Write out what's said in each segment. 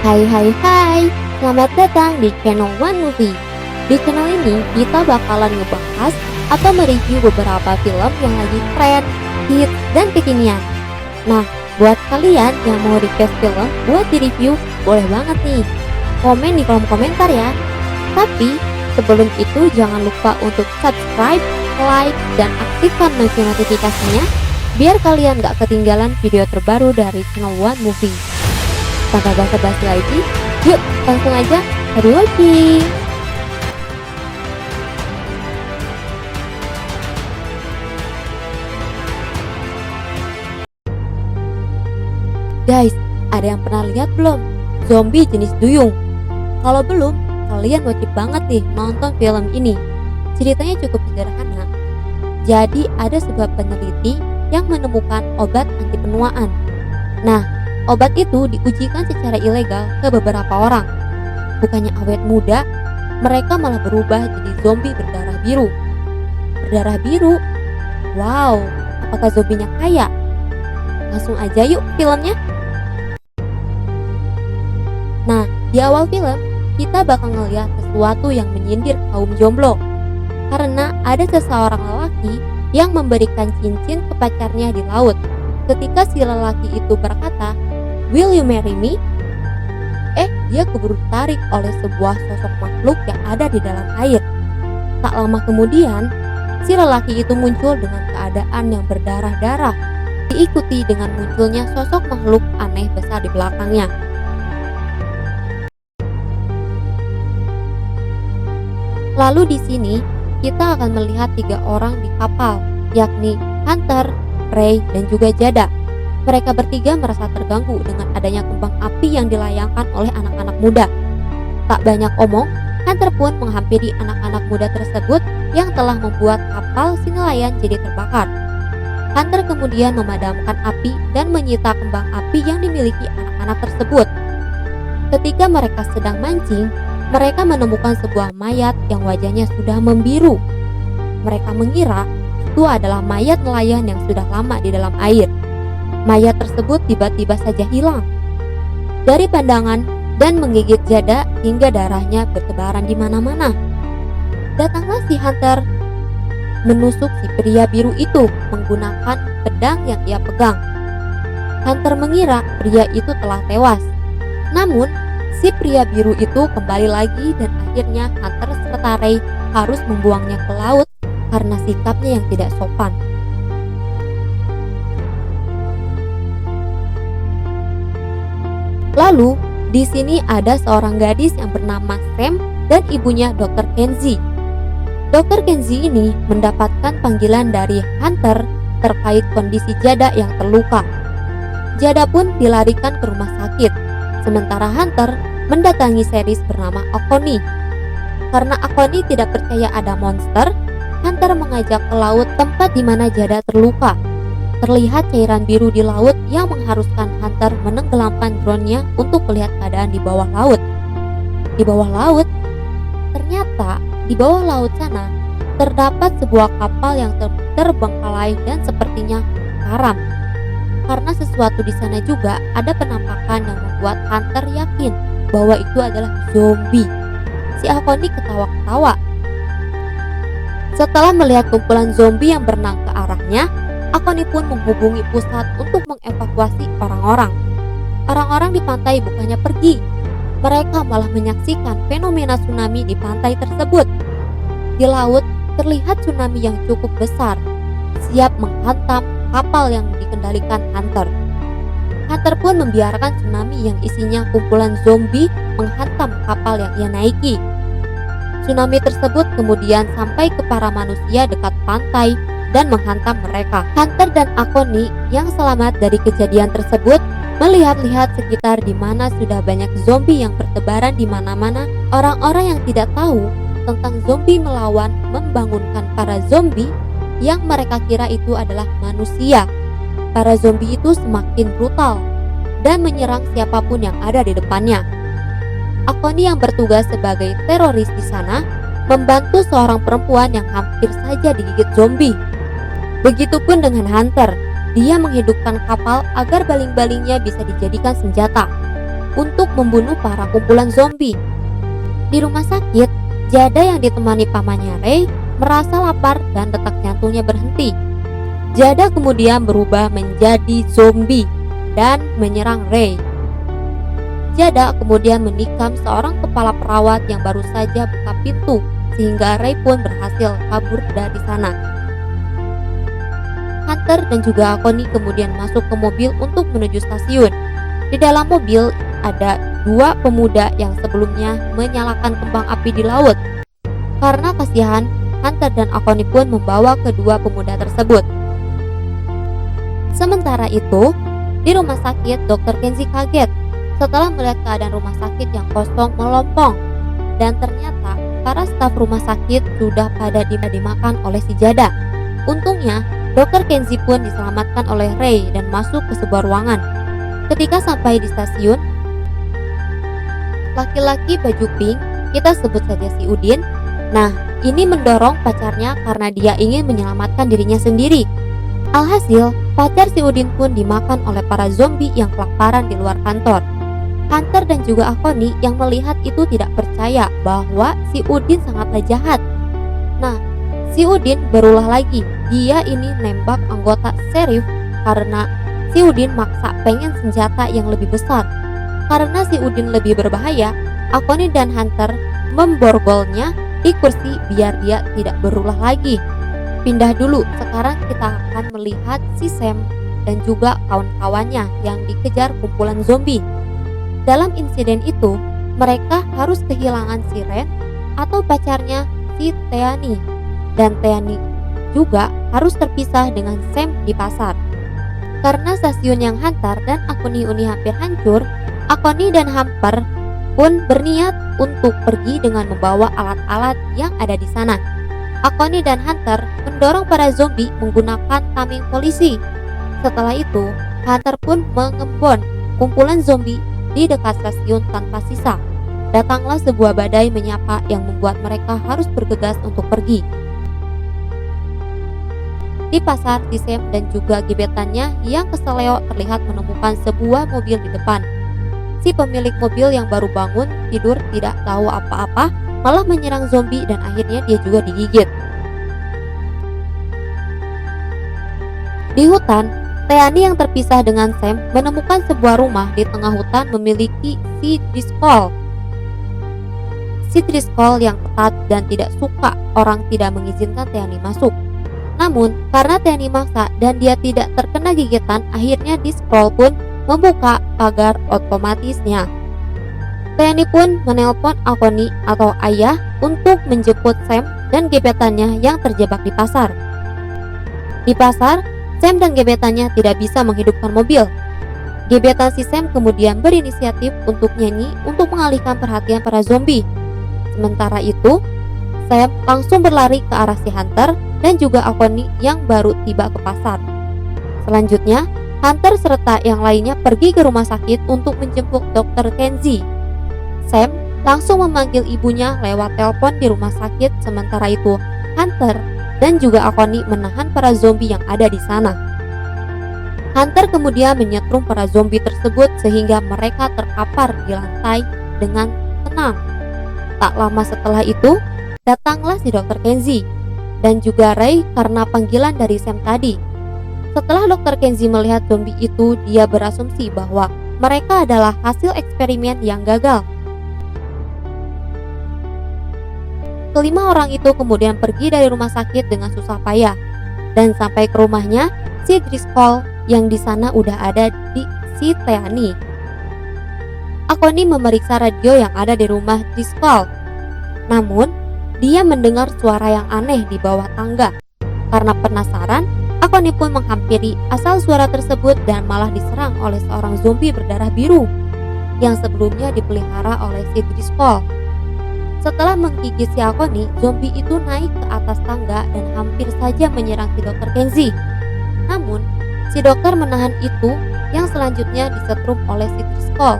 Hai hai hai, selamat datang di channel One Movie. Di channel ini kita bakalan ngebahas atau mereview beberapa film yang lagi tren, hits, dan kekinian. Nah, buat kalian yang mau request film buat di-review, boleh banget nih. Komen di kolom komentar ya. Tapi, sebelum itu jangan lupa untuk subscribe, like, dan aktifkan notifikasinya biar kalian gak ketinggalan video terbaru dari channel One Movie. Tanpa basa-basi lagi, yuk langsung aja happy watching. Guys, ada yang pernah lihat belum zombie jenis duyung? Kalau belum, kalian wajib banget nih nonton film ini. Ceritanya cukup sederhana. Jadi ada sebuah peneliti yang menemukan obat anti penuaan. Nah, obat itu diujikan secara ilegal ke beberapa orang. Bukannya awet muda, mereka malah berubah jadi zombie berdarah biru. Berdarah biru? Wow, apakah zombinya kaya? Langsung aja yuk filmnya. Nah, di awal film, kita bakal ngeliat sesuatu yang menyindir kaum jomblo. Karena ada seseorang lelaki yang memberikan cincin ke pacarnya di laut. Ketika si lelaki itu berkata, "Will you marry me?" Dia keburu ditarik oleh sebuah sosok makhluk yang ada di dalam air. Tak lama kemudian, si lelaki itu muncul dengan keadaan yang berdarah-darah, diikuti dengan munculnya sosok makhluk aneh besar di belakangnya. Lalu di sini, kita akan melihat 3 orang di kapal, yakni Hunter, Ray, dan juga Jada. Mereka bertiga merasa terganggu dengan adanya kembang api yang dilayangkan oleh anak-anak muda. Tak banyak omong, Hunter pun menghampiri anak-anak muda tersebut yang telah membuat kapal si nelayan jadi terbakar. Hunter kemudian memadamkan api dan menyita kembang api yang dimiliki anak-anak tersebut. Ketika mereka sedang mancing, mereka menemukan sebuah mayat yang wajahnya sudah membiru. Mereka mengira itu adalah mayat nelayan yang sudah lama di dalam air. Mayat tersebut tiba-tiba saja hilang dari pandangan dan menggigit Jada hingga darahnya bertebaran di mana-mana. Datanglah si Hunter menusuk si pria biru itu menggunakan pedang yang ia pegang. Hunter mengira pria itu telah tewas. Namun, si pria biru itu kembali lagi dan akhirnya Hunter serta Ray harus membuangnya ke laut karena sikapnya yang tidak sopan. Lalu, di sini ada seorang gadis yang bernama Sam dan ibunya Dr. Kenzie. Dr. Kenzie ini mendapatkan panggilan dari Hunter terkait kondisi Jada yang terluka. Jada pun dilarikan ke rumah sakit, sementara Hunter mendatangi series bernama Akoni. Karena Akoni tidak percaya ada monster, Hunter mengajak ke laut tempat di mana Jada terluka. Terlihat cairan biru di laut yang mengharuskan Hunter menenggelamkan drone-nya untuk melihat keadaan di bawah laut. Di bawah laut, ternyata di bawah laut sana terdapat sebuah kapal yang terbengkalai dan sepertinya karam. Karena sesuatu di sana juga ada penampakan yang membuat Hunter yakin bahwa itu adalah zombie. Si Akoni ketawa-ketawa. Setelah melihat kumpulan zombie yang berenang ke arahnya, Akoni pun menghubungi pusat untuk mengevakuasi orang-orang. Orang-orang di pantai bukannya pergi, mereka malah menyaksikan fenomena tsunami di pantai tersebut. Di laut terlihat tsunami yang cukup besar, siap menghantam kapal yang dikendalikan Hunter. Hunter pun membiarkan tsunami yang isinya kumpulan zombie menghantam kapal yang ia naiki. Tsunami tersebut kemudian sampai ke para manusia dekat pantai dan menghantam mereka. Hunter dan Akoni yang selamat dari kejadian tersebut melihat-lihat sekitar di mana sudah banyak zombie yang bertebaran di mana-mana. Orang-orang yang tidak tahu tentang zombie melawan membangunkan para zombie yang mereka kira itu adalah manusia. Para zombie itu semakin brutal dan menyerang siapapun yang ada di depannya. Akoni yang bertugas sebagai teroris di sana membantu seorang perempuan yang hampir saja digigit zombie. Begitupun dengan Hunter, dia menghidupkan kapal agar baling-balingnya bisa dijadikan senjata. untuk membunuh para kumpulan zombie. Di rumah sakit, Jada yang ditemani pamannya Ray merasa lapar dan detak jantungnya berhenti. Jada kemudian berubah menjadi zombie dan menyerang Ray. Jada kemudian menikam seorang kepala perawat yang baru saja buka pintu, sehingga Ray pun berhasil kabur dari sana. Hunter dan juga Connie kemudian masuk ke mobil untuk menuju stasiun. Di dalam mobil ada dua pemuda yang sebelumnya menyalakan kembang api di laut. Karena kasihan, Hunter dan Connie pun membawa kedua pemuda tersebut. Sementara itu, di rumah sakit, Dr. Kenzie kaget setelah melihat keadaan rumah sakit yang kosong melompong, dan ternyata para staf rumah sakit sudah pada dimakan oleh si Jada. Untungnya, Dr. Kenzie pun diselamatkan oleh Ray dan masuk ke sebuah ruangan. Ketika sampai di stasiun, laki-laki baju pink, kita sebut saja si Udin, ini mendorong pacarnya karena dia ingin menyelamatkan dirinya sendiri. Alhasil, pacar si Udin pun dimakan oleh para zombie yang kelaparan di luar kantor. Hunter dan juga Connie yang melihat itu tidak percaya bahwa si Udin sangatlah jahat. Si Udin berulah lagi. Dia ini nembak anggota sheriff karena si Udin maksa pengen senjata yang lebih besar. Karena si Udin lebih berbahaya, Connie dan Hunter memborgolnya di kursi biar dia tidak berulah lagi. Pindah dulu, sekarang kita akan melihat si Sam dan juga kawan-kawannya yang dikejar kumpulan zombie. Dalam insiden itu, mereka harus kehilangan si Ren atau pacarnya si Teani, dan Teani juga harus terpisah dengan Sam di pasar. Karena stasiun yang hantar dan Uni hampir hancur, Connie dan Humper pun berniat untuk pergi dengan membawa alat-alat yang ada di sana. Connie dan Hunter mendorong para zombie menggunakan tameng polisi. Setelah itu, Hunter pun mengembon kumpulan zombie di dekat stasiun tanpa sisa. Datanglah sebuah badai menyapa yang membuat mereka harus bergegas untuk pergi. Di pasar, si Sam dan juga gebetannya yang keseleo terlihat menemukan sebuah mobil di depan. Si pemilik mobil yang baru bangun tidur tidak tahu apa-apa, malah menyerang zombie dan akhirnya dia juga digigit. Di hutan, Teani yang terpisah dengan Sam menemukan sebuah rumah di tengah hutan memiliki si Driscoll. Si Driscoll yang ketat dan tidak suka orang tidak mengizinkan Teani masuk. Namun, karena Teani maksa dan dia tidak terkena gigitan, akhirnya Driscoll pun membuka pagar otomatisnya. Teani pun menelpon Connie atau ayah untuk menjemput Sam dan gebetannya yang terjebak di pasar. Di pasar, Sam dan gebetannya tidak bisa menghidupkan mobil. Gebetan si Sam kemudian berinisiatif untuk nyanyi untuk mengalihkan perhatian para zombie. Sementara itu, Sam langsung berlari ke arah si Hunter dan juga Connie yang baru tiba ke pasar. Selanjutnya, Hunter serta yang lainnya pergi ke rumah sakit untuk menjemput Dr. Kenzie. Sam langsung memanggil ibunya lewat telepon di rumah sakit, sementara itu Hunter dan juga Connie menahan para zombie yang ada di sana. Hunter kemudian menyetrum para zombie tersebut sehingga mereka terkapar di lantai dengan tenang. Tak lama setelah itu, datanglah si Dr. Kenzie dan juga Ray karena panggilan dari Sam tadi. Setelah Dr. Kenzie melihat zombie itu, dia berasumsi bahwa mereka adalah hasil eksperimen yang gagal. Kelima orang itu kemudian pergi dari rumah sakit dengan susah payah dan sampai ke rumahnya si Driscoll yang di sana udah ada di si Teani. Connie memeriksa radio yang ada di rumah Driscoll. Namun, dia mendengar suara yang aneh di bawah tangga. Karena penasaran, Connie pun menghampiri asal suara tersebut dan malah diserang oleh seorang zombie berdarah biru yang sebelumnya dipelihara oleh si Driscoll. Setelah menggigit si Connie, zombie itu naik ke atas tangga dan hampir saja menyerang si Dr. Kenzie. Namun, si dokter menahan itu yang selanjutnya disetrum oleh si Driscoll.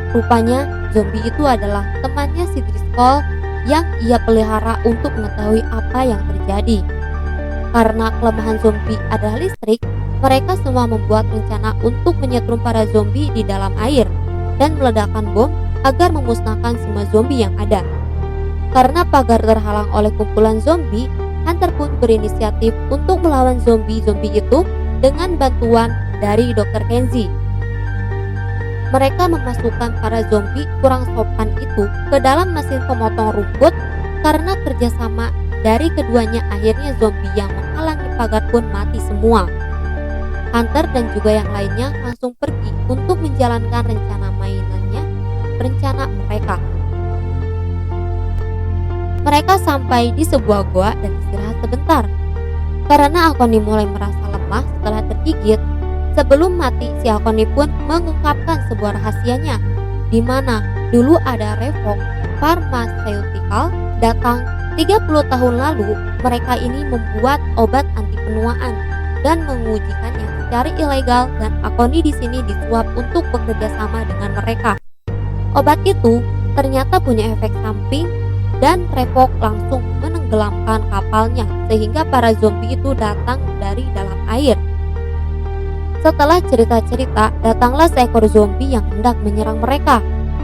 Rupanya, zombie itu adalah temannya si Driscoll yang ia pelihara untuk mengetahui apa yang terjadi. Karena kelemahan zombie adalah listrik, mereka semua membuat rencana untuk menyetrum para zombie di dalam air. dan meledakkan bom agar memusnahkan semua zombie yang ada. Karena pagar terhalang oleh kumpulan zombie, Hunter pun berinisiatif untuk melawan zombie-zombie itu dengan bantuan dari Dr. Kenzie. Mereka memasukkan para zombie kurang sopan itu ke dalam mesin pemotong rumput. Karena kerjasama dari keduanya, akhirnya zombie yang menghalangi pagar pun mati semua. Hunter dan juga yang lainnya langsung pergi untuk menjalankan rencana mereka. Mereka sampai di sebuah goa dan istirahat sebentar. Karena Akoni mulai merasa lemah setelah tergigit, sebelum mati si Akoni pun mengungkapkan sebuah rahasianya, di mana dulu ada Revok Pharmaceutical datang 30 tahun lalu. Mereka ini membuat obat anti penuaan dan mengujikannya secara ilegal, dan Akoni di sini disuap untuk bekerja sama dengan mereka. Obat itu ternyata punya efek samping dan Revok langsung menenggelamkan kapalnya sehingga para zombie itu datang dari dalam air. Setelah cerita-cerita, datanglah seekor zombie yang hendak menyerang mereka,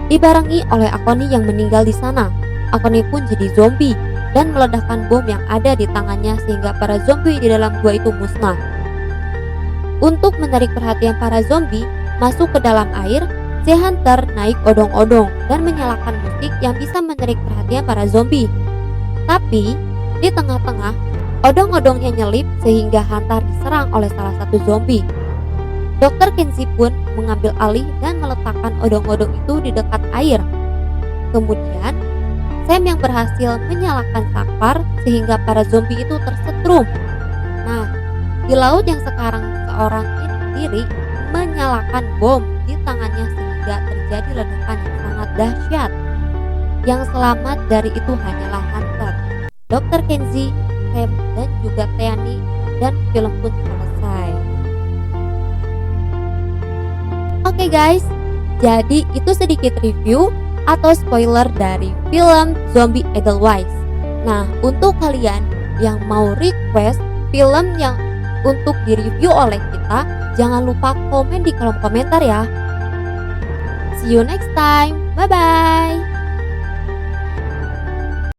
dibarengi oleh Akoni yang meninggal di sana. Akoni pun jadi zombie dan meledakkan bom yang ada di tangannya sehingga para zombie di dalam gua itu musnah. Untuk menarik perhatian para zombie masuk ke dalam air, si Hunter naik odong-odong dan menyalakan musik yang bisa menarik perhatian para zombie. Tapi di tengah-tengah, odong-odongnya nyelip sehingga Hunter diserang oleh salah satu zombie. Dr. Kenzie pun mengambil alih dan meletakkan odong-odong itu di dekat air. Kemudian Sam yang berhasil menyalakan saklar sehingga para zombie itu tersetrum. Nah, di laut yang sekarang seorang diri menyalakan bom di tangannya sehingga terjadi ledakan yang sangat dahsyat. Yang selamat dari itu hanyalah Hunter, Dr. Kenzie, Sam, dan juga Teani, dan film pun selesai. Oke guys, jadi itu sedikit review atau spoiler dari film Zombie Edelweiss. Nah, untuk kalian yang mau request film yang untuk direview oleh kita, jangan lupa komen di kolom komentar ya. See you next time, bye bye.